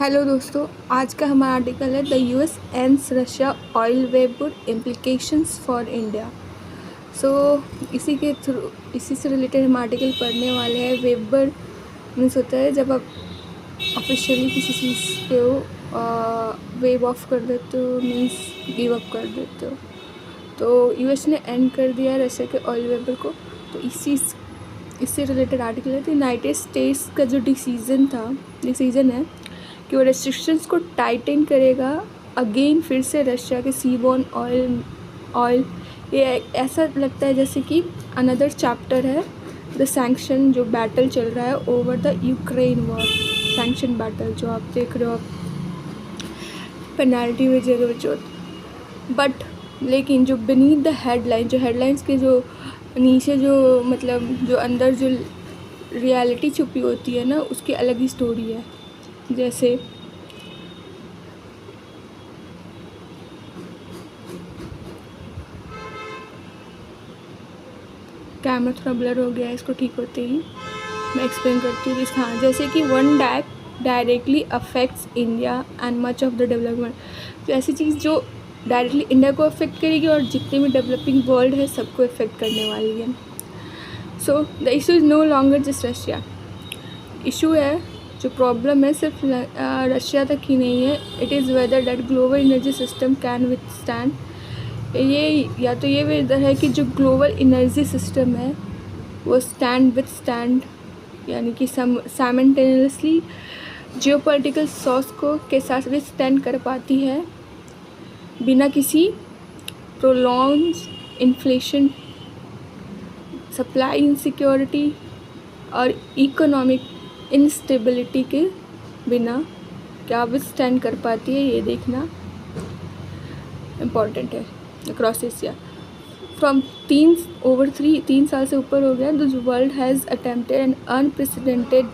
Hello दोस्तों, आज का हमारा आर्टिकल है the US ends Russia oil web implications for India. इसी से रिलेटेड हम आर्टिकल पढ़ने वाले हैं। वेबर मीन्स होता है जब आप ऑफिशियली किसी चीज़ को वेव ऑफ कर देते हो, मीन्स गिव अप कर देते हो। तो यूएस ने एंड कर दिया रशिया के ऑयल वेबर को। तो इससे रिलेटेड आर्टिकल है। तो यूनाइटेड स्टेट्स का जो डिसीजन है कि वो रेस्ट्रिक्शंस को टाइटन करेगा अगेन। फिर से रशिया के सीबोर्न ऑयल ये ऐसा लगता है जैसे कि अनदर चैप्टर है द सैंक्शन, जो बैटल चल रहा है over the Ukraine war. Sanction battle जो आप देख रहे हो, पेनाल्टी वजह बट लेकिन जो बीनीथ द हेडलाइन, जो हेडलाइंस के जो नीचे जो मतलब जो अंदर जो रियलिटी छुपी होती है ना, उसकी अलग ही स्टोरी है। जैसे कैमरा थोड़ा ब्लर हो गया है, इसको ठीक होते ही मैं एक्सप्लेन करती हूँ। हाँ, जैसे कि one directly affects India and much of the development. तो ऐसी चीज़ जो डायरेक्टली इंडिया को अफेक्ट करेगी और जितने भी डेवलपिंग वर्ल्ड है सबको अफेक्ट करने वाली है। So the issue is no longer just Russia. Issue है, जो प्रॉब्लम है सिर्फ रशिया तक ही नहीं है। It is whether that global energy system can withstand. ये वेदर है कि जो ग्लोबल एनर्जी सिस्टम है वो विथस्टैंड यानी कि साइमल्टेनियसली जियोपॉलिटिकल सॉस के साथ विथस्टैंड कर पाती है बिना किसी प्रोलॉन्ग इन्फ्लेशन, सप्लाई इनसिक्योरिटी और इकोनॉमिक इंस्टेबिलिटी के बिना क्या विथस्टैंड कर पाती है, ये देखना इम्पॉर्टेंट है। अक्रॉस एशिया फ्रॉम 3 साल से ऊपर हो गया। The world has attempted an unprecedented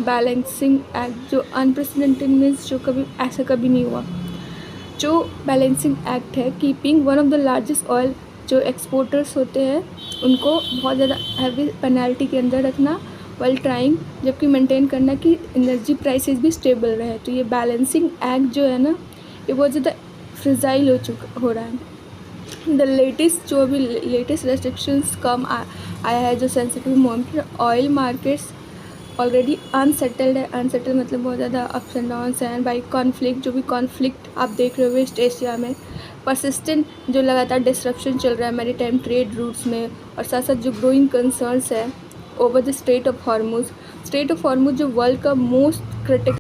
balancing act. जो अनप्रेसिडेंटेड मीन्स जो ऐसा कभी नहीं हुआ। जो बैलेंसिंग एक्ट है, keeping one of the largest oil जो एक्सपोर्टर्स होते हैं उनको बहुत ज़्यादा हैवी पेनल्टी के अंदर रखना, वाइल ट्राइंग जबकि मेंटेन करना कि एनर्जी प्राइसेस भी स्टेबल रहे। तो ये बैलेंसिंग एक्ट जो है ना, ये बहुत ज़्यादा फ्रिजाइल हो रहा है। द लेटेस्ट रेस्ट्रिक्शंस आया है जो sensitive moment. Oil markets already unsettled है। अनसेटल्ड मतलब बहुत ज़्यादा अप्स एंड डाउन्स हैं बाई कॉन्फ्लिक्ट। जो भी कॉन्फ्लिक्ट आप देख रहे हो वेस्ट एशिया में, परसिस्टेंट जो लगातार डिस्ट्रप्शन चल रहा है मैरीटाइम ट्रेड रूट्स में, और साथ साथ जो ग्रोइंग कंसर्न्स है over the straight of Hormuz. जो वर्ल्ड का मोस्ट क्रिटिकल